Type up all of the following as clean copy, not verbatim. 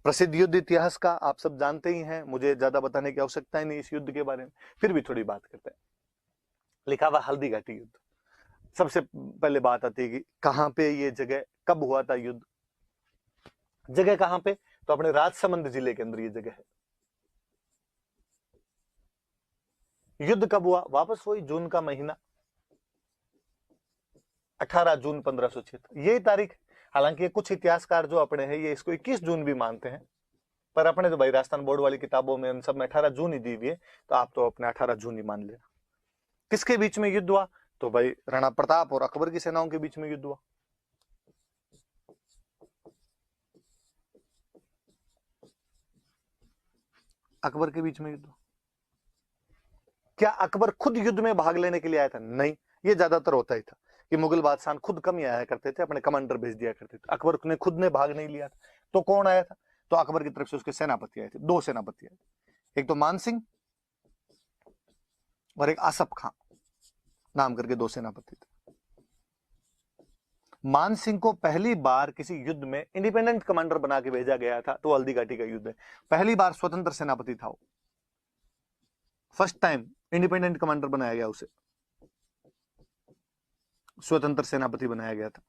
प्रसिद्ध युद्ध इतिहास का आप सब जानते ही हैं, मुझे ज्यादा बताने की आवश्यकता ही नहीं इस युद्ध के बारे में, फिर भी थोड़ी बात करते हैं। लिखा हुआ हल्दी घाटी युद्ध। सबसे पहले बात आती है कि कहां पे ये जगह, कब हुआ था युद्ध। जगह कहां पे, तो अपने राजसमंद जिले के अंदर ये जगह है। युद्ध कब हुआ, वापस वही जून का महीना, 18 जून 1576 यही तारीख। हालांकि कुछ इतिहासकार जो अपने हैं ये इसको 21 जून भी मानते हैं, पर अपने तो भाई राजस्थान बोर्ड वाली किताबों में उन सब में 18 जून ही दी हुई है, तो आप तो अपने 18 जून ही मान लेना। किसके बीच में युद्ध हुआ, तो भाई राणा प्रताप और अकबर की सेनाओं के बीच में युद्ध हुआ। अकबर के बीच में युद्ध हुआ। क्या अकबर खुद युद्ध में भाग लेने के लिए आया था, नहीं। ये ज्यादातर होता ही था कि मुगल बादशाह खुद कम ही आया करते थे, अपने कमांडर भेज दिया करते थे। अकबर ने खुद ने भाग नहीं लिया था, तो कौन आया था, तो अकबर की तरफ से उसके सेनापति आए थे, दो सेनापति आए थे, एक तो मान सिंह और एक आसफ खां नाम करके दो सेनापति थे। मान सिंह को पहली बार किसी युद्ध में इंडिपेंडेंट कमांडर बना के भेजा गया था, तो हल्दी घाटी का युद्ध है, पहली बार स्वतंत्र सेनापति था वो, फर्स्ट टाइम इंडिपेंडेंट कमांडर बनाया गया, उसे स्वतंत्र सेनापति बनाया गया था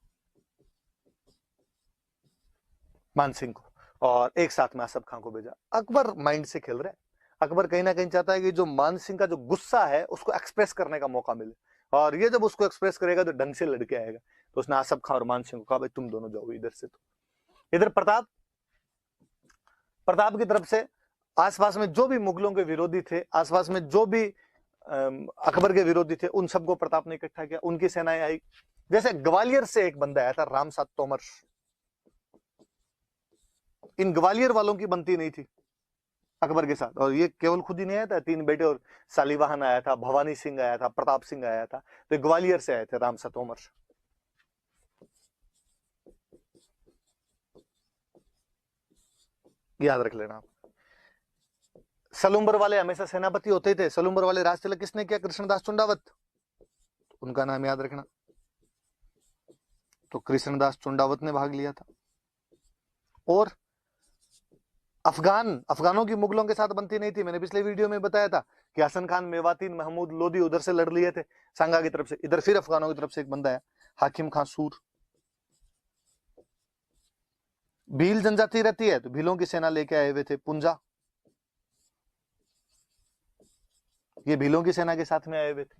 मान सिंह को, और एक साथ में आसफ खां को भेजा। अकबर माइंड से खेल रहा है, अकबर कहीं ना कहीं चाहता है कि जो मान सिंह का जो गुस्सा है उसको एक्सप्रेस करने का मौका मिले, और ये जब उसको एक्सप्रेस करेगा तो ढंग से लड़के आएगा। तो उसने आसफ खां और मान सिंह को कहा भाई तुम दोनों जाओ इधर से। तो इधर प्रताप की तरफ से आसपास में जो भी मुगलों के विरोधी थे, आसपास में जो भी अकबर के विरोधी थे, उन सबको प्रताप ने इकट्ठा किया, उनकी सेनाएं आई। जैसे ग्वालियर से एक बंदा आया था राम सात तोमर, इन ग्वालियर वालों की बनती नहीं थी अकबर के साथ, और ये केवल खुद ही नहीं आया था, तीन बेटे और सालीवाहन आया था, भवानी सिंह आया था, प्रताप सिंह आया था, तो ग्वालियर से आए थे राम सात तोमर। याद रख लेना आप। सलूम्बर वाले हमेशा सेनापति होते थे, सलूम्बर वाले राज तिलक किसने किया, कृष्णदास चुंडावत, उनका नाम याद रखना। तो कृष्णदास चुंडावत ने भाग लिया था। और अफगानों की मुगलों के साथ बनती नहीं थी, मैंने पिछले वीडियो में बताया था कि हसन खान मेवातीन महमूद लोदी उधर से लड़ लिए थे सांगा की तरफ से, इधर फिर अफगानों की तरफ से एक बंदा है हाकिम खान सूर। भील जनजाति रहती है, तो भीलों की सेना लेके आए हुए थे पुंजा, ये भीलों की सेना के साथ में आए हुए थे।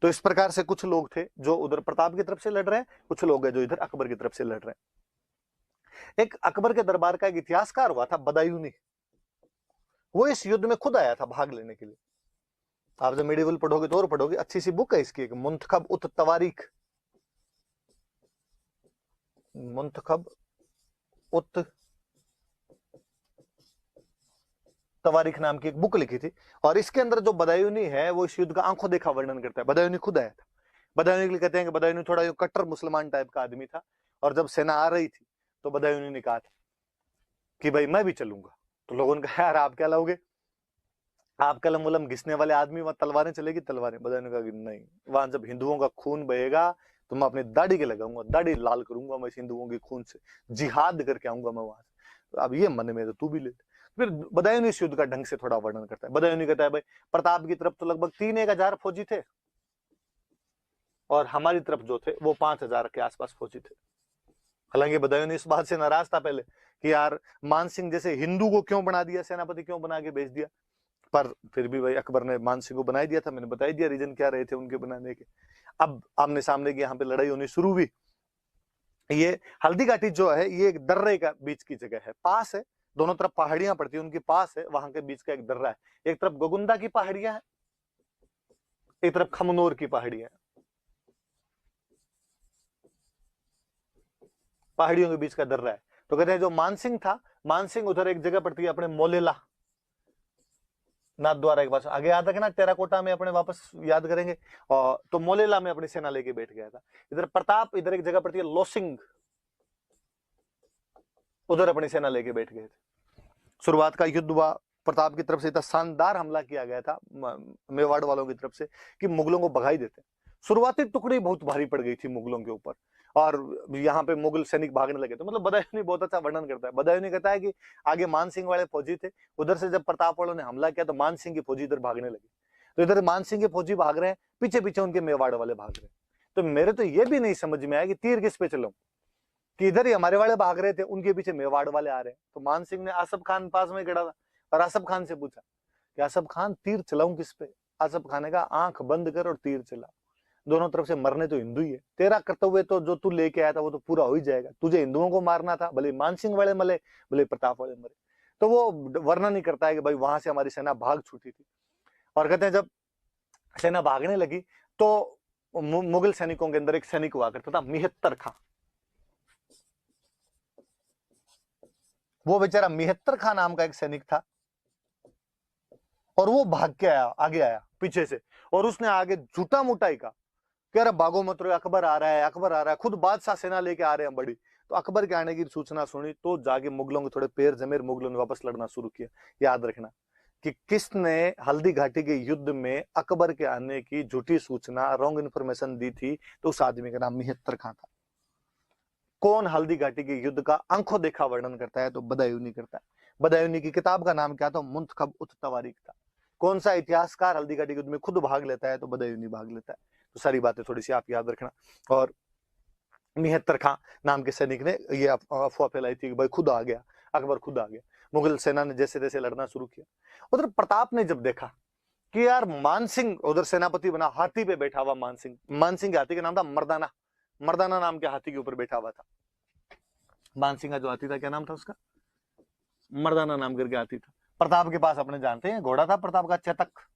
तो इस प्रकार से कुछ लोग थे जो उधर प्रताप की तरफ से लड़ रहे हैं, कुछ लोग हैं जो इधर अकबर की तरफ से लड़ रहे हैं। एक अकबर के दरबार का एक इतिहासकार हुआ था बदायूनी, वो इस युद्ध में खुद आया था भाग लेने के लिए। आप जब मेडिवल पढ़ोगे तो और पढ़ोगे, अच्छी सी बुक है इसकी, एक मुंतखब उत तवारीख, मुंतखब उत तवारीख नाम की एक बुक लिखी थी, और इसके अंदर जो बदायूनी है वो इस युद्ध का आंखों देखा वर्णन करता है। बदायूनी खुद आया था। बदायूनी के लिए कहते हैं कि बदायूनी थोड़ा यो कट्टर मुसलमान टाइप का आदमी था, और जब सेना आ रही थी तो बदायूनी ने कहा था कि भाई मैं भी चलूंगा। तो लोगों ने कहा यार आप क्या लाओगे, आप कलम वलम घिसने वाले आदमी, वहां तलवारें चलेगी तलवारें। बदायूनी ने कहा कि नहीं, वहां जब हिंदुओं का खून बहेगा तो मैं अपनी दाढ़ी के लगाऊंगा, दाढ़ी लाल करूंगा मैं हिंदुओं के खून से, जिहाद करके आऊंगा मैं वहां से। अब ये मन में तो तू भी ले। फिर बदायूनी इस युद्ध का ढंग से थोड़ा वर्णन करता है। बदायूनी कहता है भाई प्रताप की तरफ तो लगभग 3-1 हजार फौजी थे, और हमारी तरफ जो थे वो 5,000 के आसपास फौजी थे। हालांकि बदायूनी इस बात से नाराज था पहले कि यार मान सिंह जैसे हिंदू को क्यों बना दिया सेनापति, क्यों बना के भेज दिया, पर फिर भी भाई अकबर ने मान सिंह को बना दिया था। मैंने बता दिया रीजन क्या रहे थे उनके बनाने के। अब आमने सामने की यहाँ पे लड़ाई होनी शुरू हुई। ये हल्दी घाटी जो है ये एक दर्रे का बीच की जगह है, पास है, दोनों तरफ पहाड़ियां पड़ती है, उनके पास है, वहां के बीच का एक दर्रा है। एक तरफ गोगुंदा की पहाड़ियां है, एक तरफ खमनोर की पहाड़ियां है, पहाड़ियों के बीच का दर्रा है। तो कहते हैं जो मानसिंह था, मानसिंह उधर एक जगह पड़ती है अपने मोलेला नाथ द्वारा के पास, आगे याद रखना टेराकोटा में अपने वापस याद करेंगे, और तो मोलेला में अपनी सेना लेके बैठ गया था। इधर प्रताप, इधर एक जगह पड़ती है लोसिंग, उधर अपनी सेना लेके बैठ गए थे। शुरुआत का युद्ध हुआ, प्रताप की तरफ से इतना शानदार हमला किया गया था मेवाड़ वालों की तरफ से कि मुगलों को भगा ही देते। शुरुआती टुकड़ी बहुत भारी पड़ गई थी मुगलों के ऊपर, और यहाँ पे मुगल सैनिक भागने लगे। तो मतलब बदायूंनी बहुत अच्छा वर्णन करता है। बदायूंनी कहता है कि आगे मान सिंह वाले फौजी थे, उधर से जब प्रताप वालों ने हमला किया तो मान सिंह की फौजी इधर भागने लगी। तो इधर मान सिंह के फौजी भाग रहे हैं, पीछे पीछे उनके मेवाड़ वाले भाग रहे हैं। तो मेरे तो ये भी नहीं समझ में आया कि तीर किस पे चलाऊं, कि इधर ही हमारे वाले भाग रहे थे, उनके पीछे मेवाड़ वाले आ रहे हैं। तो मान सिंह ने आसफ खान पास में खड़ा था और आसफ खान से पूछा कि आसफ खान तीर चलाऊं किस पे। आसफ खान ने कहा आंख बंद कर और तीर चला, दोनों तरफ से मरने तो हिंदू ही है, तेरा कर्तव्य तो जो तू लेके आया था वो तो पूरा हो ही जाएगा, तुझे हिंदुओं को मारना था, भले मान सिंह वाले मरे भले प्रताप वाले मरे। तो वो वर्णन नहीं करता है कि भाई वहां से हमारी सेना भाग छूटी थी। और कहते हैं जब सेना भागने लगी तो मुगल सैनिकों के अंदर एक सैनिक हुआ करता था मिहत्तर खां। वो बेचारा मिहत्तर खां नाम का एक सैनिक था, और वो भाग के आया, आगे आया पीछे से, और उसने आगे झूठा मोटाई का कह रहा भागो मत रो, अकबर आ रहा है, अकबर आ रहा है, खुद बादशाह सेना लेके आ रहे हैं बड़ी। तो अकबर के आने की सूचना सुनी तो जाके मुगलों के थोड़े पैर जमे, मुगलों ने वापस लड़ना शुरू किया। याद रखना कि किसने हल्दी घाटी के युद्ध में अकबर के आने की झूठी सूचना, रॉन्ग इन्फॉर्मेशन दी थी, तो उस आदमी का नाम मिहत्तर खां था। कौन हल्दी घाटी के युद्ध का आंखों देखा वर्णन करता है, तो बदायूनी करता है। बदायूनी की किताब का नाम क्या था, मुंतखब उत तवारीख था। कौन सा इतिहासकार हल्दी घाटी के युद्ध में खुद भाग लेता है, तो बदायूनी भाग लेता है। तो सारी बातें थोड़ी सी आप याद रखना। और मिहत्तर खां नाम के सैनिक ने ये अफवाह फैलाई थी कि भाई खुद आ गया, अकबर खुद आ गया। मुगल सेना ने जैसे तैसे लड़ना शुरू किया। उधर प्रताप ने जब देखा कि यार मानसिंह उधर सेनापति बना, हाथी पे बैठा हुआ मानसिंह, मानसिंह के हाथी का नाम था मर्दाना, मर्दाना नाम के हाथी के ऊपर बैठा हुआ था। मानसिंह का जो हाथी था क्या नाम था उसका, मर्दाना नाम करके हाथी था। प्रताप के पास अपने जानते हैं घोड़ा था प्रताप का, चेतक।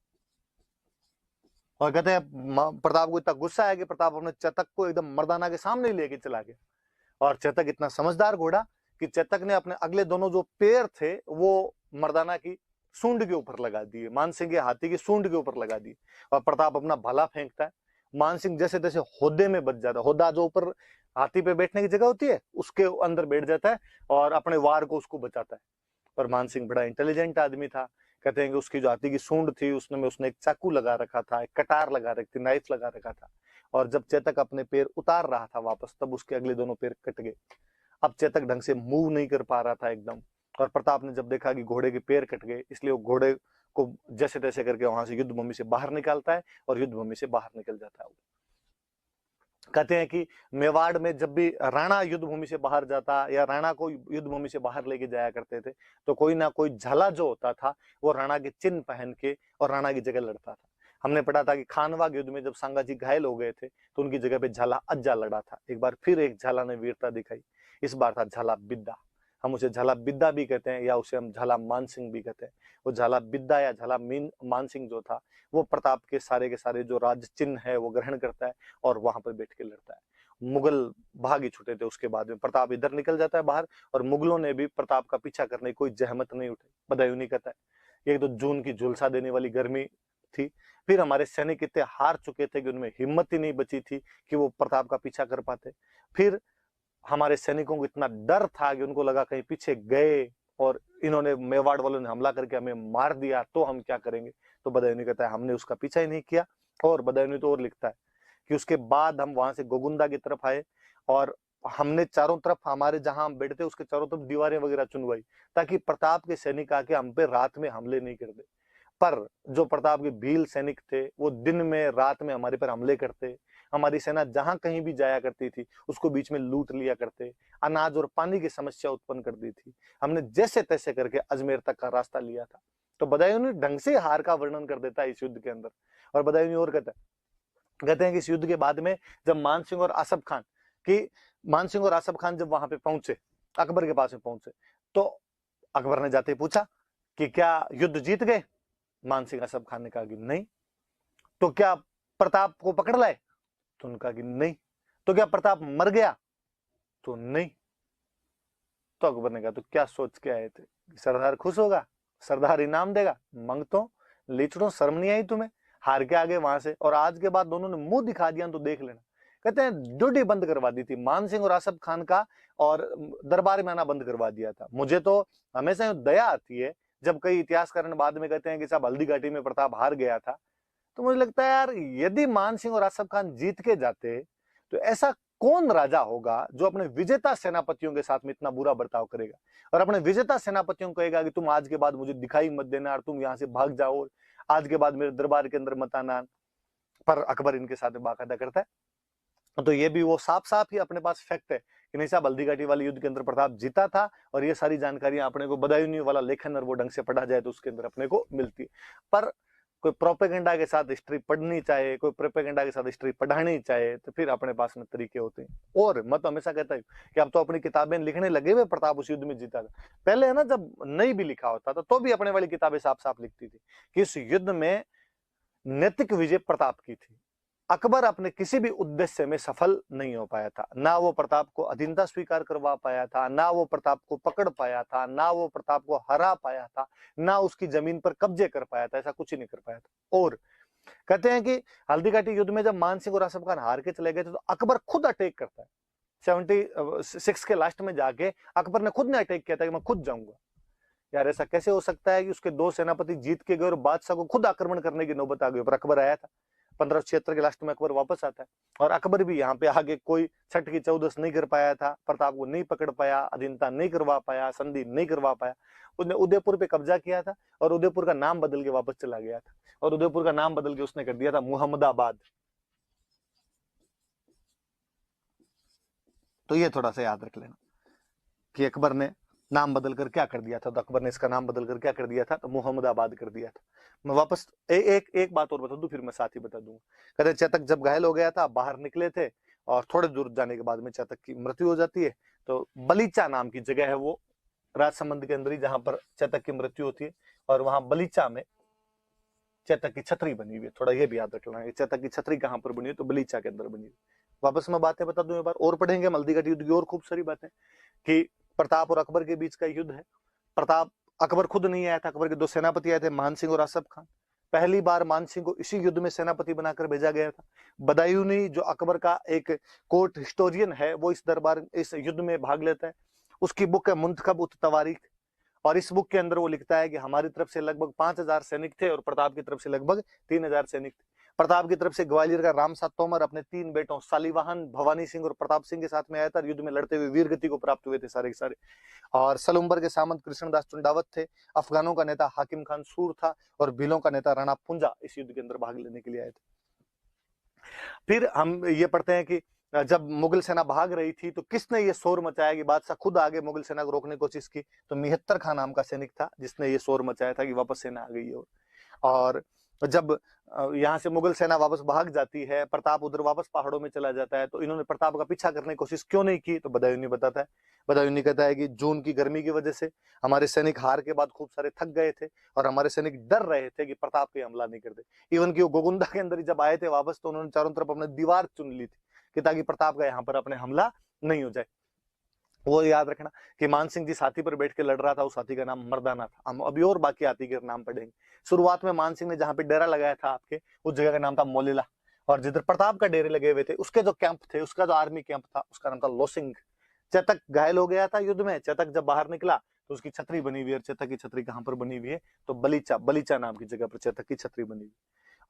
और कहते हैं प्रताप को इतना गुस्सा है कि प्रताप अपने चेतक को एकदम मर्दाना के सामने लेके चला गया। और चेतक इतना समझदार घोड़ा कि चेतक ने अपने अगले दोनों जो पैर थे वो मर्दाना की सूंड के ऊपर लगा दिए, मानसिंह के हाथी की सूंड के ऊपर लगा दिए। और प्रताप अपना भला फेंकता है, मानसिंह जैसे तैसे होदे में बच जाता है, होदा जो ऊपर हाथी पे बैठने की जगह होती है उसके अंदर बैठ जाता है और अपने वार को उसको बचाता है। पर मानसिंह बड़ा इंटेलिजेंट आदमी था। कहते हैं कि उसकी जो हाथी की सूंड थी उसने उसने एक चाकू लगा रखा था, एक कटार लगा रखी थी, नाइफ लगा रखा था। और जब चेतक अपने पैर उतार रहा था वापस, तब उसके अगले दोनों पैर कट गए। अब चेतक ढंग से मूव नहीं कर पा रहा था एकदम। और प्रताप ने जब देखा कि घोड़े के पैर कट गए, इसलिए वो घोड़े को जैसे तैसे करके वहां से युद्ध भूमि से बाहर निकालता है और युद्ध भूमि से बाहर निकल जाता है। कहते हैं कि मेवाड़ में जब भी राणा युद्ध भूमि से बाहर जाता या राणा को युद्ध भूमि से बाहर लेके जाया करते थे, तो कोई ना कोई झाला जो होता था वो राणा के चिन्ह पहन के और राणा की जगह लड़ता था। हमने पढ़ा था कि खानवाग युद्ध में जब संगाजी घायल हो गए थे तो उनकी जगह पे झाला अज्जा लड़ा था। एक बार फिर एक झाला ने वीरता दिखाई, इस बार था झाला बिद्दा। हम उसे झाला बिद्दा भी कहते हैं या उसे हम झाला मानसिंह भी कहते हैं। वो झाला बिद्दा या झाला मानसिंह जो था वो प्रताप के सारे जो राज चिन्ह है वो ग्रहण करता है और वहां पर बैठ के लड़ता है। मुगल भाग ही छूटे थे उसके बाद में, प्रताप इधर निकल जाता है बाहर और मुगलों ने भी प्रताप का पीछा करने की कोई जहमत नहीं उठाई। बदायूनी कहता है एक तो जून की झुलसा देने वाली गर्मी थी, फिर हमारे सैनिक इतने हार चुके थे कि उनमें हिम्मत ही नहीं बची थी कि वो प्रताप का पीछा कर पाते। फिर हमारे सैनिकों को इतना डर था कि उनको लगा कहीं पीछे गए और इन्होंने मेवाड़ वालों ने हमला करके हमें मार दिया तो हम क्या करेंगे। तो बदायूनी कहता है हमने उसका पीछा ही नहीं किया। और बदायूनी तो और लिखता है कि उसके बाद हम वहां से गोगुंदा की तरफ आए और हमने चारों तरफ हमारे जहां हम बैठते उसके चारों तरफ दीवारें वगैरह चुनवाई ताकि प्रताप के सैनिक आके हम पे रात में हमले नहीं कर दे। पर जो प्रताप के भील सैनिक थे वो दिन में रात में हमारे पर हमले करते, हमारी सेना जहां कहीं भी जाया करती थी उसको बीच में लूट लिया करते, अनाज और पानी की समस्या उत्पन्न कर दी थी। हमने जैसे तैसे करके अजमेर तक का रास्ता लिया था। तो बदायूनी ढंग से हार का वर्णन कर देता है इस युद्ध के अंदर। और बदायूनी और कहते हैं कि इस युद्ध के बाद में जब मानसिंह और आसफ खान जब वहां पे पहुंचे, अकबर के पास में पहुंचे, तो अकबर ने जाते ही पूछा कि क्या युद्ध जीत गए। मानसिंह आसफ खान ने कहा कि नहीं। तो क्या प्रताप को पकड़ लाए, तो उन्होंने कहा कि नहीं। तो क्या प्रताप मर गया, तो नहीं। तो अकबर ने कहा तो क्या सोच के आए थे, सरदार खुश होगा, सरदार इनाम देगा, मांगतो लीचड़ो, शर्म नहीं आई तुम्हें, हार के आगे वहां से। और आज के बाद दोनों ने मुंह दिखा दिया तो देख लेना। कहते हैं ड्यूटी बंद करवा दी थी मानसिंह और आसफ खान का और दरबार में आना बंद करवा दिया था। मुझे तो हमेशा दया आती है जब कई इतिहासकार बाद में कहते हैं कि साहब हल्दी घाटी में प्रताप हार गया था, तो मुझे लगता है यार, यदि मान सिंह और आसफ खान जीत के जाते तो ऐसा कौन राजा होगा जो अपने विजेता सेनापतियों के साथ में इतना बुरा बर्ताव करेगा और अपने विजेता सेनापतियों को कहेगा कि तुम आज के बाद मुझे दिखाई मत देना और तुम यहां से भाग जाओ, आज के बाद मेरे दरबार के अंदर मत आना। पर अकबर इनके साथ बाकायदा करता है। तो ये भी वो साफ साफ ही अपने पास फैक्ट है कि नहीं साहब, हल्दी घाटी वाले युद्ध के अंदर प्रताप जीता था, और ये सारी जानकारियां अपने को बदायूं वाला लेखन और वो ढंग से पढ़ा जाए तो उसके अंदर अपने को मिलती है। पर कोई प्रोपेगेंडा के साथ हिस्ट्री पढ़नी चाहे, कोई प्रोपेगेंडा के साथ हिस्ट्री पढ़ानी चाहे, तो फिर अपने पास में तरीके होते हैं। और मैं तो हमेशा कहता हूँ कि अब तो अपनी किताबें लिखने लगे हुए प्रताप उस युद्ध में जीता था। पहले है ना, जब नहीं भी लिखा होता था तो भी अपने वाली किताबें साफ साफ लिखती थी कि इस युद्ध में नैतिक विजय प्रताप की थी। अकबर अपने किसी भी उद्देश्य में सफल नहीं हो पाया था, ना वो प्रताप को अधीनता स्वीकार करवा पाया था, ना वो प्रताप को पकड़ पाया था, ना वो प्रताप को हरा पाया था, ना उसकी जमीन पर कब्जे कर पाया था, ऐसा कुछ ही नहीं कर पाया था। और कहते हैं कि हल्दी घाटी युद्ध में जब मान सिंह और आसफ खान हार के चले गए थे तो अकबर खुद अटैक करता है। 76 के लास्ट में जाके अकबर ने खुद ने अटैक किया था कि मैं खुद जाऊंगा। यार ऐसा कैसे हो सकता है कि उसके दो सेनापति जीत के गए और बादशाह को खुद आक्रमण करने की नौबत आ गई, पर अकबर आया था। 1576 के लास्ट में अकबर वापस आता है और अकबर भी यहाँ पे आगे कोई छठ की चौदस नहीं कर पाया था, प्रताप को नहीं पकड़ पाया, अधीनता नहीं करवा पाया, संधि नहीं करवा पाया। उसने उदयपुर पे कब्जा किया था और उदयपुर का नाम बदल के वापस चला गया था, और उदयपुर का नाम बदल के उसने कर दिया था मुहम्मदाबाद। तो ये थोड़ा सा याद रख लेना कि अकबर ने नाम बदल कर क्या कर दिया था। तो अकबर ने इसका नाम बदल कर क्या कर दिया था, तो मुहम्मदाबाद कर दिया था। मैं वापस एक बात और बता दूं, फिर मैं साथ ही बता दूंगा। कहते चेतक जब घायल हो गया था, बाहर निकले थे और थोड़े दूर जाने के बाद में चेतक की मृत्यु हो जाती है। तो बलीचा नाम की जगह है वो राजसमंद के अंदर ही, जहां पर चेतक की मृत्यु होती है, और वहां बलीचा में चेतक की छतरी बनी हुई है। थोड़ा ये भी याद रखना है, चेतक की छतरी कहां पर बनी है, तो बलीचा के अंदर बनी हुई। वापस मैं बातें बता दूं, एक बार और पढ़ेंगे हल्दी घाटी युद्ध की और खूब सारी बातें कि प्रताप और अकबर के बीच का युद्ध है। प्रताप, अकबर खुद नहीं आया था, अकबर के दो सेनापति आए थे, मान सिंह और आसफ खान। पहली बार मान सिंह को इसी युद्ध में सेनापति बनाकर भेजा गया था। बदायूनी जो अकबर का एक कोर्ट हिस्टोरियन है, वो इस युद्ध में भाग लेता है। उसकी बुक है मुंतखब उत तवारीख, और इस बुक के अंदर वो लिखता है कि हमारी तरफ से लगभग 5000 सैनिक थे और प्रताप की तरफ से लगभग 3000 सैनिक थे। प्रताप की तरफ से ग्वालियर का रामसात तोमर अपने 3 बेटों सालीवाहन, भवानी सिंह और प्रताप सिंह के साथ में आया था। युद्ध में लड़ते हुए वीर गति को प्राप्त हुए थे सारे के सारे। और सलुम्बर के सामंत कृष्णदास चुंडावत थे। अफगानों का नेता हाकिम खान सूर था, और भीलों का नेता राणा पुंजा इस युद्ध के अंदर भाग लेने के लिए आए थे। फिर हम ये पढ़ते हैं कि जब मुगल सेना भाग रही थी तो किसने ये शोर मचाया कि बादशाह खुद आगे मुगल सेना को रोकने की कोशिश की, तो मिहत्तर खान नाम का सैनिक था जिसने ये शोर मचाया था कि वापस सेना आ गई है। और जब यहाँ से मुगल सेना वापस भाग जाती है, प्रताप उधर वापस पहाड़ों में चला जाता है, तो इन्होंने प्रताप का पीछा करने की कोशिश क्यों नहीं की, तो बदायूनी बताता है। बदायूनी कहता है कि जून की गर्मी की वजह से हमारे सैनिक हार के बाद खूब सारे थक गए थे और हमारे सैनिक डर रहे थे कि प्रताप पे हमला नहीं कर दे। इवन की वो गोगुंदा के अंदर जब आए थे वापस, तो उन्होंने चारों तरफ अपने दीवार चुन ली थी कि ताकि प्रताप का यहाँ पर अपने हमला नहीं हो जाए। वो याद रखना कि मान सिंह जिस हाथी पर बैठ के लड़ रहा था उस हाथी का नाम मर्दाना था। हम अभी और बाकी हाथी के नाम पढ़ेंगे। शुरुआत में मान सिंह ने जहां पे डेरा लगाया था आपके, उस जगह का नाम था मोलेला, और जिधर प्रताप का डेरे लगे हुए थे उसके जो कैंप थे, उसका जो आर्मी कैंप था, उसका नाम था लोसिंग। चेतक घायल हो गया था युद्ध में। चेतक जब बाहर निकला तो उसकी छतरी बनी हुई है। चेतक की छतरी कहां पर बनी हुई है, तो बलीचा, बलीचा नाम की जगह पर चेतक की छतरी बनी हुई।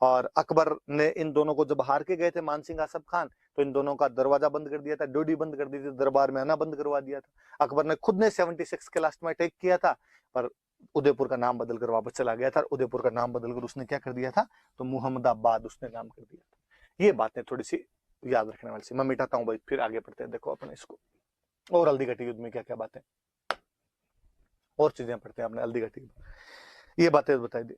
और अकबर ने इन दोनों को जब हार के गए थे मान सिंह आसफ खान, तो इन दोनों का दरवाजा बंद कर दिया था, ड्यूटी बंद कर दी थी, दरबार में आना बंद करवा दिया था। अकबर ने खुद ने 76 के लास्ट में अटैक किया था, पर उदयपुर का नाम बदलकर वापस चला गया था। उदयपुर का नाम बदलकर उसने क्या कर दिया था, तो मुहम्मदाबाद उसने नाम कर दिया था। ये बातें थोड़ी सी याद रखने वाली सी। मैं मिटाता हूँ भाई, फिर आगे बढ़ते हैं। देखो अपने इसको और हल्दी घाटी युद्ध में क्या क्या बातें और चीजें पढ़ते हैं अपने हल्दी घाटी, ये बातें बताई दी।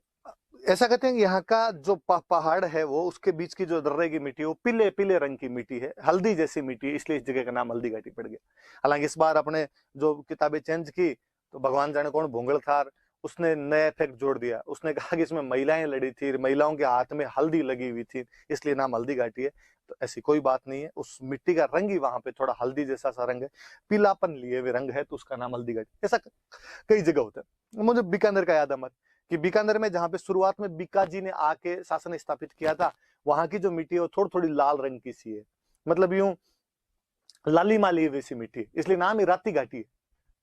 ऐसा कहते हैं कि यहाँ का जो पहाड़ है वो, उसके बीच की जो दर्रे की मिट्टी, वो पीले पीले रंग की मिट्टी है, हल्दी जैसी मिट्टी, इसलिए इस जगह का नाम हल्दी घाटी पड़ गया। हालांकि इस बार अपने जो किताबें चेंज की तो भगवान जाने कौन भोंगल था, उसने नया इफेक्ट जोड़ दिया। उसने कहा कि इसमें महिलाएं लड़ी थी, महिलाओं के हाथ में हल्दी लगी हुई थी, इसलिए नाम हल्दी घाटी है। तो ऐसी कोई बात नहीं है, उस मिट्टी का रंग ही वहां पे थोड़ा हल्दी जैसा सा रंग है, पीलापन लिए हुए रंग है, तो उसका नाम हल्दी घाटी। ऐसा कई जगह होता है। मुझे बीकानेर का याद है मत कि बीकानेर में जहां पे शुरुआत में बीकाजी ने आके शासन स्थापित किया था, वहां की जो मिट्टी है वो थोड़ी थोड़ी लाल रंग की सी है, मतलब यूं लाली माली वैसी मिट्टी, इसलिए नाम ही राती घाटी है।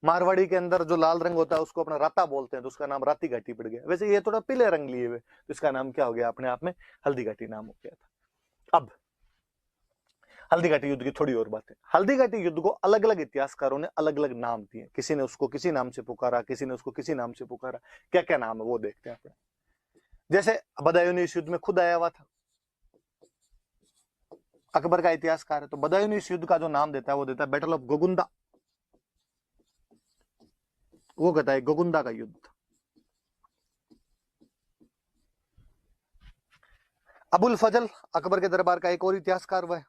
मारवाड़ी के अंदर जो लाल रंग होता है उसको अपना राता बोलते हैं, तो उसका नाम राती घाटी पड़ गया। वैसे ये थोड़ा पीले रंग लिए हुए, तो इसका नाम क्या हो गया अपने आप में, हल्दी घाटी नाम हो गया था। अब हल्दी घाटी युद्ध की थोड़ी और बात है। हल्दी घाटी युद्ध को अलग अलग इतिहासकारों ने अलग अलग नाम दिए, किसी ने उसको किसी नाम से पुकारा, किसी ने उसको किसी नाम से पुकारा। क्या क्या नाम है वो देखते हैं अपने। जैसे बदायूं इस युद्ध में खुद आया हुआ था, अकबर का इतिहासकार है, तो बदायूं इस युद्ध का जो नाम देता है वो देता है बैटल ऑफ गोगुंदा। वो कहता है गोगुंदा का युद्ध। अबुल फजल अकबर के दरबार का एक और इतिहासकार वह है,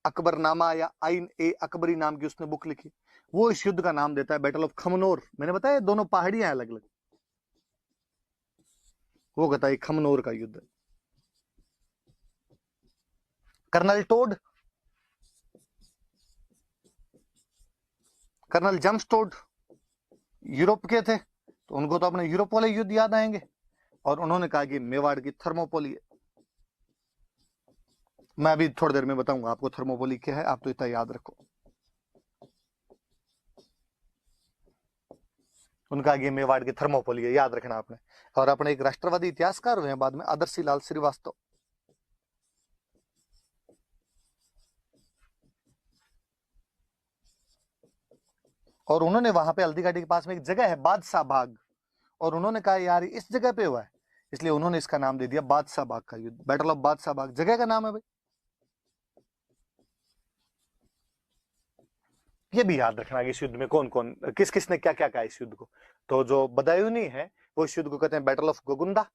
अकबरनामा या आइन ए अकबरी नाम की उसने बुक लिखी, वो इस युद्ध का नाम देता है बैटल ऑफ खमनोर। मैंने बताया दोनों पहाड़ियां अलग अलग, वो कहता है खमनोर का युद्ध। Colonel Tod, colonel James Tod Europe के थे, तो उनको तो अपने यूरोप वाले युद्ध याद आएंगे, और उन्होंने कहा कि मेवाड़ की थर्मोपोली है। मैं अभी थोड़ी देर में बताऊंगा आपको थर्मोपोली क्या है, आप तो इतना याद रखो। उनका ये मेवाड़ की थर्मोपोली है, याद रखना आपने। और अपने एक राष्ट्रवादी इतिहासकार हुए हैं बाद में, आदर्शी लाल श्रीवास्तव। और उन्होंने वहां पे हल्दी घाटी के पास में एक जगह है बादशाह बाग, और उन्होंने कहा यार इस जगह पे हुआ है, इसलिए उन्होंने इसका नाम दे दिया बादशाह बाग का युद्ध, बैटल ऑफ बादशाह बाग जगह का नाम है भाई। ये भी याद रखना कि इस युद्ध में कौन कौन किस किस ने क्या क्या कहा इस युद्ध को। तो जो बदायूनी है वो इस युद्ध को कहते हैं बैटल ऑफ गोगुंदा,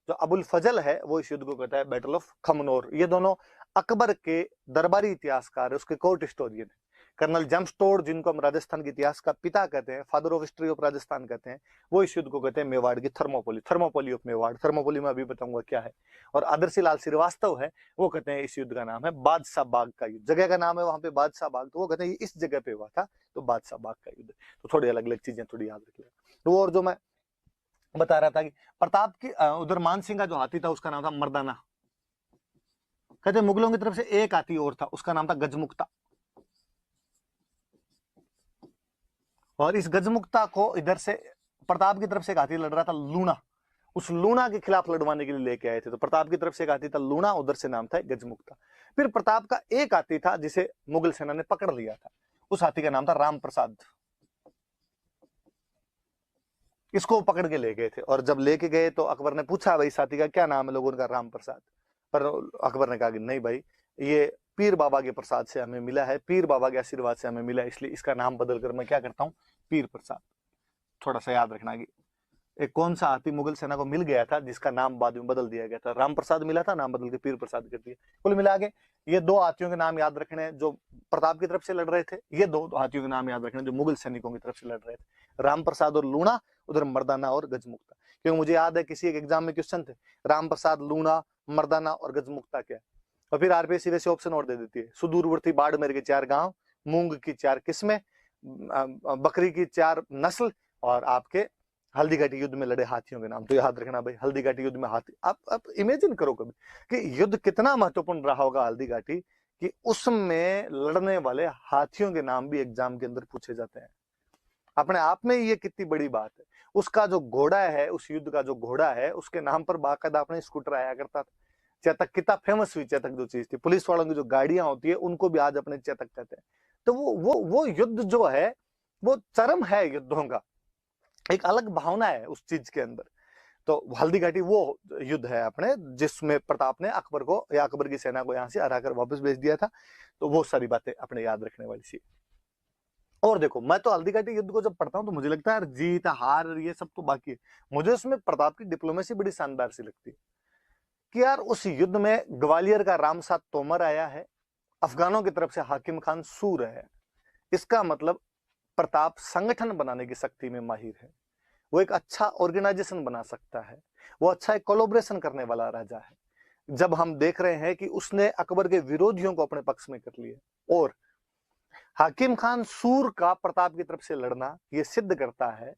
जो अबुल फजल है वो इस युद्ध को कहता है बैटल ऑफ खमनोर। ये दोनों अकबर के दरबारी इतिहासकार है, उसके कोर्ट हिस्टोरियन है। कर्नल जेम्स टोड, जिनको हम राजस्थान के इतिहास का पिता कहते हैं, father of history of Rajasthan कहते हैं, वो इस युद्ध को कहते हैं मेवाड़ की Thermopylae, Thermopylae of Mewar. Thermopylae में अभी बताऊंगा क्या है। और आदर्शी लाल श्रीवास्तव है, वो कहते हैं इस युद्ध का नाम है बादशाह बाग का युद्ध, जगह का नाम है वहां पे बादशाह बाग, तो वो कहते हैं इस जगह पे हुआ था, तो बादशाह बाग का युद्ध। तो थोड़ी अलग अलग चीजें थोड़ी याद रखिएगा। तो और जो मैं बता रहा था कि प्रताप की उधर मान सिंह का जो हाथी था उसका नाम था मर्दाना। कहते मुगलों की तरफ से एक हाथी और था, उसका नाम था गजमुक्ता। और इस गजमुक्ता को इधर से प्रताप की तरफ से एक हाथी लड़ रहा था लूणा, उस लूणा के खिलाफ लड़वाने के लिए लेके आए थे। तो प्रताप की तरफ से एक हाथी था लूणा, उधर से नाम था गजमुक्ता। फिर प्रताप का एक हाथी था जिसे मुगल सेना ने पकड़ लिया था, उस हाथी का नाम था राम प्रसाद। इसको पकड़ के ले गए थे, और जब लेके गए तो अकबर ने पूछा भाई साथी का क्या नाम है, लोगों ने कहा राम प्रसाद। पर अकबर ने कहा कि नहीं भाई, ये पीर बाबा के प्रसाद से हमें मिला है, पीर बाबा के आशीर्वाद से हमें मिला है, इसलिए इसका नाम बदल कर मैं क्या करता हूँ, पीर प्रसाद। थोड़ा सा याद रखना कि एक कौन सा हाथी मुगल सेना को मिल गया था जिसका नाम बाद में बदल दिया गया था, राम प्रसाद मिला था, नाम बदल के पीर प्रसाद कर दिया। कुल मिला के ये दो हाथियों के नाम याद रखने जो प्रताप की तरफ से लड़ रहे थे, ये दो हाथियों के नाम याद रखने जो मुगल सैनिकों की तरफ से लड़ रहे थे, राम प्रसाद और लूणा, उधर मर्दाना और गजमुक्ता। क्योंकि मुझे याद है किसी एक एग्जाम में क्वेश्चन थे, राम प्रसाद, लूणा, मर्दाना और गजमुक्ता क्या है। और फिर आरपीएससी वैसे ऑप्शन और दे देती है, सुदूरवर्ती बाड़मेर के 4 गांव, मूंग की 4 किस्में, बकरी की 4 नस्ल, और आपके हल्दी घाटी युद्ध में लड़े हाथियों के नाम। तो याद रखना भाई, हल्दी घाटी युद्ध में हाथी, आप इमेजिन करो कभी कि युद्ध कितना महत्वपूर्ण रहा होगा हल्दी घाटी, कि उसमें लड़ने वाले हाथियों के नाम भी एग्जाम के अंदर पूछे जाते हैं। अपने आप में ये कितनी बड़ी बात है। उसका जो घोड़ा है, उस युद्ध का जो घोड़ा है, उसके नाम पर बाकायदा अपने स्कूटर आया करता था। चेतक कितना फेमस हुई, चेतक जो चीज थी, पुलिस वालों की जो गाड़ियां होती है उनको भी आज अपने चेतक कहते हैं। तो वो युद्ध जो है वो चरम है, युद्धों का एक अलग भावना है उस चीज के अंदर। तो हल्दी घाटी वो युद्ध है अपने जिसमें प्रताप ने अकबर को या अकबर की सेना को यहां से हराकर वापस भेज दिया था। तो वो सारी बातें अपने याद रखने वाली सी। और देखो, मैं तो हल्दी घाटी युद्ध को जब पढ़ता हूं तो मुझे लगता है यार जीत हार ये सब तो बाकी है, मुझे उसमें प्रताप की डिप्लोमेसी बड़ी शानदार सी लगती है कि यार उस युद्ध में ग्वालियर का रामसात तोमर आया है, अफगानों की तरफ से हाकिम खान सूर है। इसका मतलब प्रताप संगठन बनाने की शक्ति में माहिर है, वो एक अच्छा ऑर्गेनाइजेशन बना सकता है, वो अच्छा एक कोलैबोरेशन करने वाला राजा है। जब हम देख रहे हैं कि उसने अकबर के विरोधियों को अपने पक्ष में कर लिया, और हाकिम खान सूर का प्रताप की तरफ से लड़ना यह सिद्ध करता है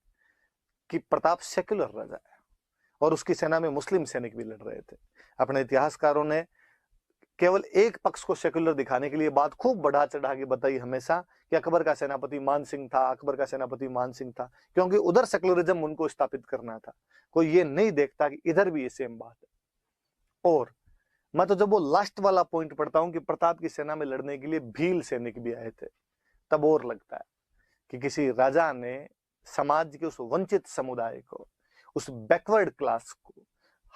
कि प्रताप सेक्युलर राजा है, और उसकी सेना में मुस्लिम सैनिक भी लड़ रहे थे। अपने इतिहासकारों ने केवल एक पक्ष को सेक्युलर दिखाने के लिए बात खूब बढ़ा चढ़ा के बताई हमेशा कि अकबर का सेनापति मान सिंह था, अकबर का सेनापति मान सिंह था, क्योंकि उधर सेक्युलरिज्म उनको स्थापित करना था। कोई ये नहीं देखता कि इधर भी ये सेम बात है। और मैं तो जब वो लास्ट वाला पॉइंट पढ़ता हूं कि प्रताप की सेना में लड़ने के लिए भील सैनिक भी आए थे, तब और लगता है कि किसी राजा ने समाज के उस वंचित समुदाय को, उस बैकवर्ड क्लास को,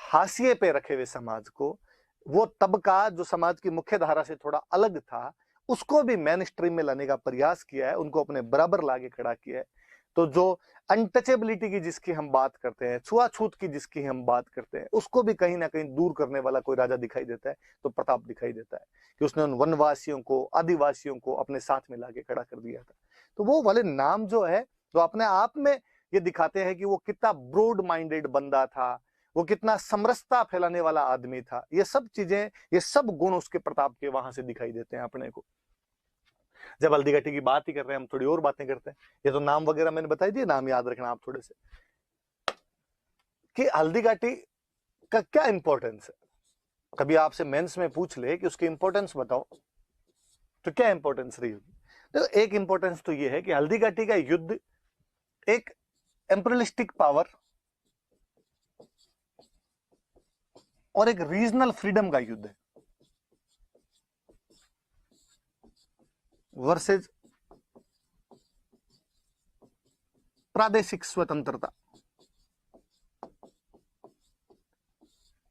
हाशिए पे रखे हुए समाज को, वो तबका जो समाज की मुख्य धारा से थोड़ा अलग था, उसको भी मेन स्ट्रीम में लाने का प्रयास किया है, उनको अपने बराबर लाके खड़ा किया है। तो जो अनटचेबिलिटी की जिसकी हम बात करते हैं, छुआछूत की जिसकी हम बात करते हैं, उसको भी कहीं ना कहीं दूर करने वाला कोई राजा दिखाई देता है तो प्रताप दिखाई देता है कि उसने उन वनवासियों को, आदिवासियों को अपने साथ में लाके खड़ा कर दिया था। तो वो वाले नाम जो है, जो अपने आप में ये दिखाते हैं कि वो कितना ब्रॉड माइंडेड बंदा था, वो कितना समरसता फैलाने वाला आदमी था। ये सब चीजें, ये सब गुण उसके प्रताप के वहां से दिखाई देते हैं अपने को। जब हल्दी घाटी की बात ही कर रहे हैं, हम थोड़ी और बातें करते हैं। ये तो नाम वगैरह मैंने बताई दिए, नाम याद रखना आप थोड़े से, कि हल्दी घाटी का क्या इंपॉर्टेंस है। कभी आपसे मेंस में पूछ ले कि उसकी इंपॉर्टेंस बताओ, तो क्या इंपॉर्टेंस रही होगी? तो एक इंपॉर्टेंस तो ये है कि हल्दी घाटी का युद्ध एक एम्परियलिस्टिक पावर और एक रीजनल फ्रीडम का युद्ध है वर्सेज प्रादेशिक स्वतंत्रता।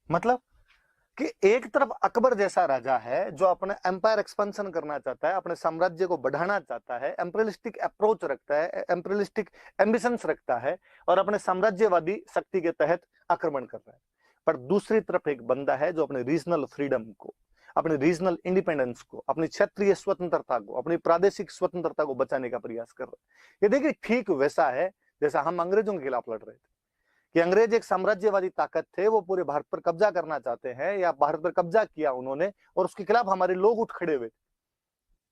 मतलब कि एक तरफ अकबर जैसा राजा है जो अपने एम्पायर एक्सपेंशन करना चाहता है, अपने साम्राज्य को बढ़ाना चाहता है, एम्परियलिस्टिक अप्रोच रखता है, एम्परियलिस्टिक एम्बिशंस रखता है और अपने साम्राज्यवादी शक्ति के तहत आक्रमण कर रहा है। पर दूसरी तरफ एक बंदा है जो अपने रीजनल फ्रीडम को, अपने रीजनल इंडिपेंडेंस को, अपनी क्षेत्रीय स्वतंत्रता को, अपनी प्रादेशिक स्वतंत्रता को बचाने का प्रयास कर रहा है। ये देखिए ठीक वैसा है जैसा हम अंग्रेजों के खिलाफ लड़ रहे थे, कि अंग्रेज एक साम्राज्यवादी ताकत थे, वो पूरे भारत पर कब्जा करना चाहते हैं या भारत पर कब्जा किया उन्होंने और उसके खिलाफ हमारे लोग उठ खड़े हुए।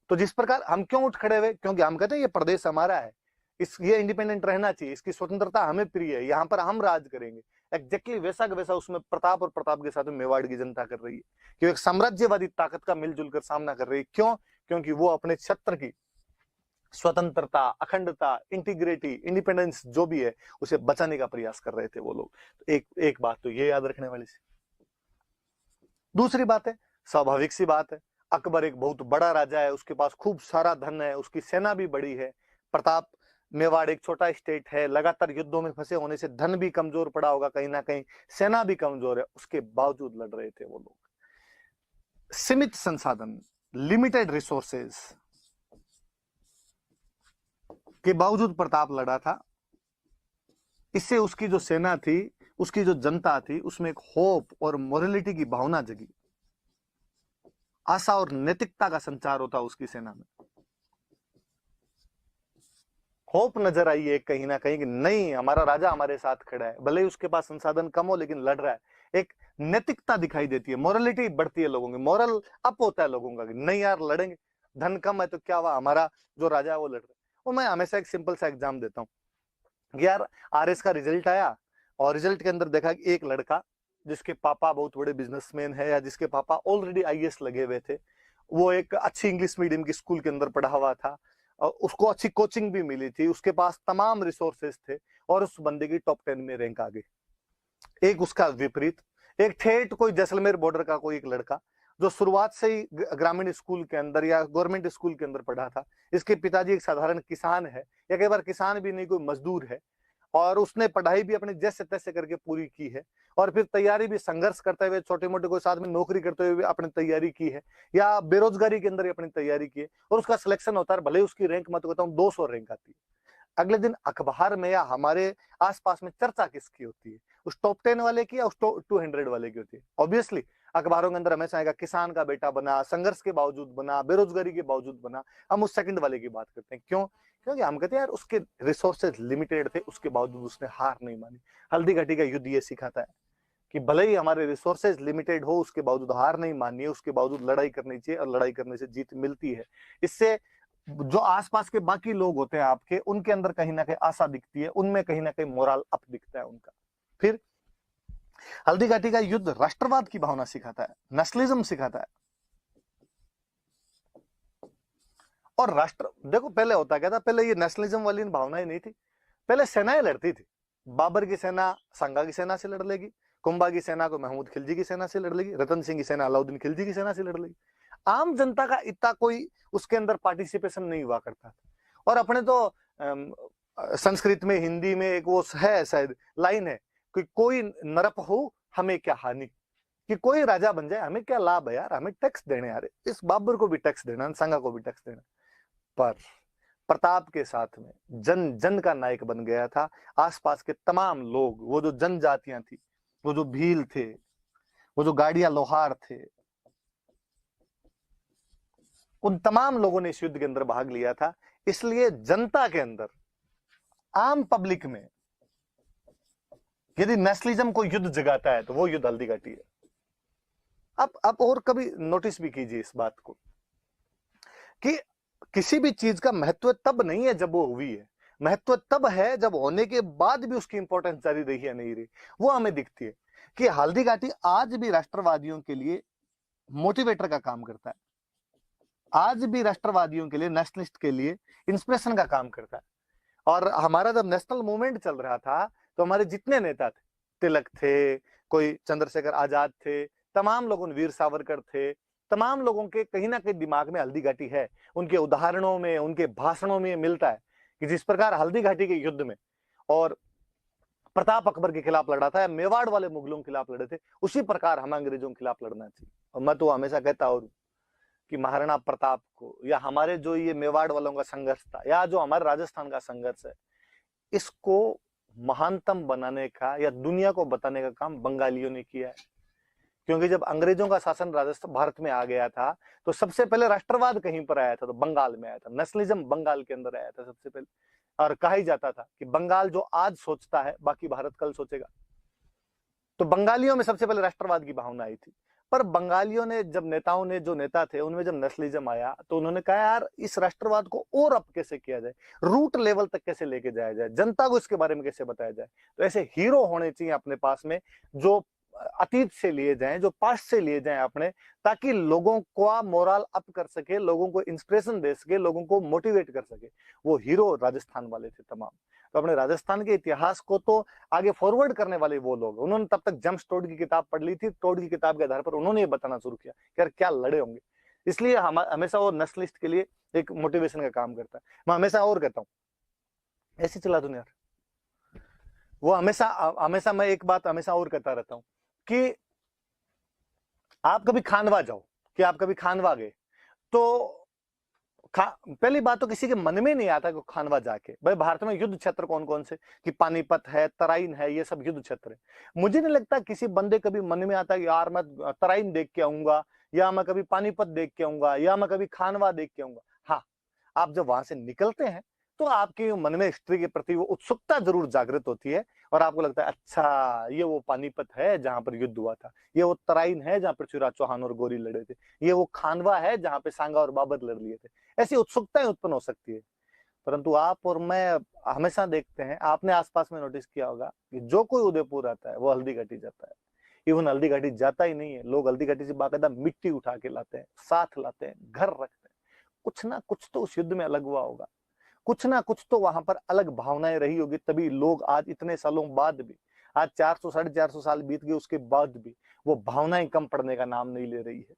तो जिस प्रकार हम क्यों उठ खड़े हुए, क्योंकि हम कहते हैं ये प्रदेश हमारा है, ये इंडिपेंडेंट रहना चाहिए, इसकी स्वतंत्रता हमें प्रिय है, यहाँ पर हम राज करेंगे। एग्जैक्टली वैसा का वैसा उसमें प्रताप और प्रताप के साथ में मेवाड़ की जनता कर रही है कि एक साम्राज्यवादी ताकत का मिलजुल कर सामना कर रही है। क्यों? क्योंकि वो अपने क्षेत्र की स्वतंत्रता, अखंडता, इंटीग्रिटी, इंडिपेंडेंस जो भी है उसे बचाने का प्रयास कर रहे थे वो लोग। तो एक बात तो ये याद रखने वाली सी। दूसरी बात है, स्वाभाविक सी बात है, अकबर एक बहुत बड़ा राजा है, उसके पास खूब सारा धन है, उसकी सेना भी बड़ी है। प्रताप, मेवाड़ एक छोटा स्टेट है, लगातार युद्धों में फंसे होने से धन भी कमजोर पड़ा होगा, कहीं ना कहीं सेना भी कमजोर है, उसके बावजूद लड़ रहे थे वो लोग। सीमित संसाधन, लिमिटेड रिसोर्सेज के बावजूद प्रताप लड़ा था। इससे उसकी जो सेना थी, उसकी जो जनता थी, उसमें एक होप और मोरलिटी की भावना जगी, आशा और नैतिकता का संचार होता उसकी सेना में। होप नजर आई है कहीं ना कहीं कि नहीं, हमारा राजा हमारे साथ खड़ा है, भले ही उसके पास संसाधन कम हो लेकिन लड़ रहा है। एक नैतिकता दिखाई देती है, मोरलिटी बढ़ती है लोगों की, मोरल अप होता है लोगों का कि नहीं यार लड़ेंगे, धन कम है तो क्या हुआ, हमारा जो राजा है वो लड़ रहा है। और मैं हमेशा एक सिंपल सा एग्जाम देता हूँ यार, आरएस का रिजल्ट आया और रिजल्ट के अंदर देखा कि एक लड़का जिसके पापा बहुत बड़े बिजनेसमैन है या जिसके पापा ऑलरेडी आईएएस लगे हुए थे, वो एक अच्छी इंग्लिश मीडियम की स्कूल के अंदर पढ़ा हुआ था और उसको अच्छी कोचिंग भी मिली थी, उसके पास तमाम रिसोर्सेज थे और उस बंदे की टॉप 10 में रैंक आ गई। एक उसका विपरीत, एक ठेठ कोई जैसलमेर बॉर्डर का कोई एक लड़का जो शुरुआत से ही ग्रामीण स्कूल के अंदर या गवर्नमेंट स्कूल के अंदर पढ़ा था, इसके पिताजी एक साधारण किसान है या कई बार किसान भी नहीं, कोई मजदूर है, और उसने पढ़ाई भी अपने जैसे तैसे करके पूरी की है और फिर तैयारी भी संघर्ष करते हुए, छोटे मोटे कोई साथ में नौकरी करते हुए अपनी तैयारी की है या बेरोजगारी के अंदर ही अपनी तैयारी की है और उसका सिलेक्शन होता है, भले उसकी रैंक मैं तो कहता हूँ 200 रैंक आती है। अगले दिन अखबार में या हमारे आसपास में चर्चा किसकी होती है, उस टॉप 10 वाले की या उस 200 वाले की होती है? ऑब्वियसली अखबारों के अंदर हमेशा आएगा किसान का बेटा बना, संघर्ष के बावजूद बना, बेरोजगारी के बावजूद बना। हम उस सेकंड वाले की बात करते हैं। क्यों? क्योंकि हम कहते हैं यार उसके रिसोर्सेज लिमिटेड थे, उसके बावजूद उसने हार नहीं मानी। हल्दी घाटी का युद्ध ये सिखाता है कि भले ही हमारे रिसोर्सेज लिमिटेड हो, उसके बावजूद हार नहीं माननी है, उसके बावजूद लड़ाई करनी चाहिए और लड़ाई करने से जीत मिलती है। इससे जो आसपास के बाकी लोग होते हैं आपके, उनके अंदर कहीं ना कहीं आशा दिखती है, उनमें कहीं ना कहीं मोरल अप दिखता है उनका। फिर हल्दी घाटी का युद्ध राष्ट्रवाद की भावना सिखाता है, नेशनलिज्म सिखाता है। और राष्ट्र, देखो पहले होता क्या था, पहले ये नेशनलिज्म वाली भावनाएं नहीं थी, पहले सेनाएं लड़ती थी। बाबर की सेना सांगा की सेना से लड़ लेगी, कुंभा की सेना को महमूद खिलजी की सेना से लड़ लेगी, रतन सिंह की सेना अलाउद्दीन खिलजी की सेना से लड़ लेगी। आम जनता का इतना कोई उसके अंदर पार्टिसिपेशन नहीं हुआ करता था। और अपने तो संस्कृत में, हिंदी में एक वो है शायद लाइन है कि कोई नरप हो हमें क्या हानि, कि कोई राजा बन जाए हमें क्या लाभ है यार, हमें टैक्स देने यार, इस बाबर को भी टैक्स देना, संगा को भी टैक्स देना। पर प्रताप के साथ में जन जन का नायक बन गया था। आसपास के तमाम लोग, वो जो जनजातियां थी, वो जो भील थे, वो जो गाड़िया लोहार थे, उन तमाम लोगों ने इस युद्ध के अंदर भाग लिया था। इसलिए जनता के अंदर, आम पब्लिक में यदि नेशनलिज्म को युद्ध जगाता है तो वो युद्ध हल्दी घाटी है। अब और कभी नोटिस भी कीजिए इस बात को कि किसी भी चीज का महत्व तब नहीं है जब वो हुई है, महत्व तब है जब होने के बाद भी उसकी इंपॉर्टेंस जारी रही है नहीं रही, वो हमें दिखती है। कि हल्दी घाटी आज भी राष्ट्रवादियों के लिए मोटिवेटर का काम करता है, आज भी राष्ट्रवादियों के लिए, नेशनलिस्ट के लिए इंस्पिरेशन का काम करता है। और हमारा जब नेशनल मूवमेंट चल रहा था तो हमारे जितने नेता थे, तिलक थे, कोई चंद्रशेखर आजाद थे, तमाम लोगों, वीर सावरकर थे, तमाम लोगों के कहीं ना कहीं दिमाग में हल्दी घाटी है। उनके उदाहरणों में, उनके भाषणों में मिलता है कि जिस प्रकार हल्दी घाटी के युद्ध में और प्रताप अकबर के खिलाफ लड़ा था, या मेवाड़ वाले मुगलों के खिलाफ लड़े थे, उसी प्रकार हम अंग्रेजों के खिलाफ लड़ना चाहिए। और मैं तो हमेशा कहता हूं कि महाराणा प्रताप को, या हमारे जो ये मेवाड़ वालों का संघर्ष था, या जो हमारे राजस्थान का संघर्ष है, इसको महानतम बनाने का या दुनिया को बताने का काम बंगालियों ने किया है। क्योंकि जब अंग्रेजों का शासन राजस्थान भारत में आ गया था तो सबसे पहले राष्ट्रवाद कहीं पर आया था, तो बंगाल में आया था, नेशनलिज्म बंगाल के अंदर आया था सबसे पहले। और कहा ही जाता था कि बंगाल जो आज सोचता है बाकी भारत कल सोचेगा। तो बंगालियों में सबसे पहले राष्ट्रवाद की भावना आई थी। पर बंगालियों ने, जब नेताओं ने, जो नेता थे उनमें जब नेशनलिज्म आया तो उन्होंने कहा यार इस राष्ट्रवाद को और अप कैसे किया जाए, रूट लेवल तक कैसे लेके जाया जाए, जनता को इसके बारे में कैसे बताया जाए। तो ऐसे हीरो होने चाहिए अपने पास में, जो अतीत से लिए जाएं, जो पास्ट से लिए जाएं अपने, ताकि लोगों का मोरल अप कर सके, लोगों को इंस्पिरेशन दे सके, लोगों को मोटिवेट कर सके। वो हीरो राजस्थान वाले थे तमाम। तो अपने राजस्थान के इतिहास को तो आगे फॉरवर्ड करने वाले वो लोग, उन्होंने तब तक जेम्स टोड की किताब पढ़ ली थी, टोड की किताब के आधार पर उन्होंने ये बताना शुरू किया कि यार क्या लड़े होंगे। इसलिए हम हमेशा वो नेशनलिस्ट के लिए एक मोटिवेशन का काम करता है। मैं हमेशा और कहता हूँ ऐसे चला दूं यार, वो हमेशा हमेशा मैं एक बात हमेशा और कहता रहता हूँ कि आप कभी खानवा जाओ, कि आप कभी खानवा गए तो पहली बात तो किसी के मन में नहीं आता कि खानवा जाके, भाई भारत में युद्ध क्षेत्र कौन कौन से, कि पानीपत है, तराइन है, ये सब युद्ध क्षेत्र है। मुझे नहीं लगता किसी बंदे कभी मन में आता कि यार मैं तराइन देख के आऊंगा, या मैं कभी पानीपत देख के आऊंगा, या मैं कभी खानवा देख के आऊंगा। हाँ, आप जब वहां से निकलते हैं तो आपके मन में हिस्ट्री के प्रति वो उत्सुकता जरूर जागृत होती है, और आपको लगता है अच्छा ये वो पानीपत है जहां पर युद्ध हुआ था, ये वो तराइन है जहां पृथ्वीराज चौहान और गोरी लड़े थे, ये वो खानवा है जहां पे सांगा और बाबर लड़ लिए थे। ऐसी उत्सुकताएं उत्पन्न हो सकती है। परंतु आप और मैं हमेशा देखते हैं, आपने आसपास में नोटिस किया होगा कि जो कोई उदयपुर आता है वो हल्दी घाटी जाता है। इवन हल्दी घाटी जाता ही नहीं है, लोग हल्दी घाटी से बाकायदा मिट्टी उठा के लाते हैं, साथ लाते हैं, घर रखते हैं। कुछ ना कुछ तो उस युद्ध में अलग हुआ होगा, कुछ ना कुछ तो वहां पर अलग भावनाएं रही होगी, तभी लोग आज इतने सालों बाद भी, आज 400 450 साल बीत गए उसके बाद भी वो भावनाएं कम पड़ने का नाम नहीं ले रही है।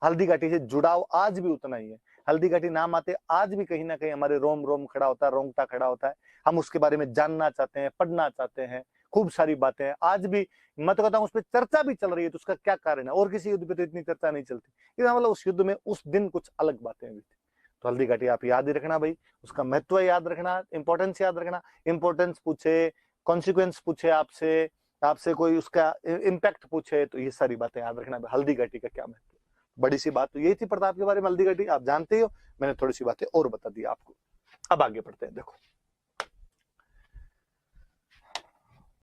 हल्दी घाटी से जुड़ाव आज भी उतना ही है। हल्दी घाटी नाम आते आज भी कहीं ना कहीं हमारे रोम रोम खड़ा होता है, रोंगटा खड़ा होता है। हम उसके बारे में जानना चाहते हैं, पढ़ना चाहते हैं, खूब सारी बातें हैं आज भी। मैं तो कहता हूँ उस पर चर्चा भी चल रही है, तो उसका क्या कारण है? और किसी युद्ध पे तो इतनी चर्चा नहीं चलती, इसका मतलब उस युद्ध में उस दिन कुछ अलग बातें हुई थी। तो हल्दी घाटी आप याद ही रखना भाई, उसका महत्व याद रखना, इंपॉर्टेंस याद रखना। इंपॉर्टेंस पूछे, कॉन्सिक्वेंस पूछे आपसे, आपसे कोई उसका इम्पैक्ट पूछे, तो ये सारी बातें याद रखना। हल्दी घाटी का क्या महत्व, बड़ी सी बात तो यही थी प्रताप के बारे में। हल्दी घाटी आप जानते हो, मैंने थोड़ी सी बातें और बता दी आपको। अब आगे बढ़ते हैं। देखो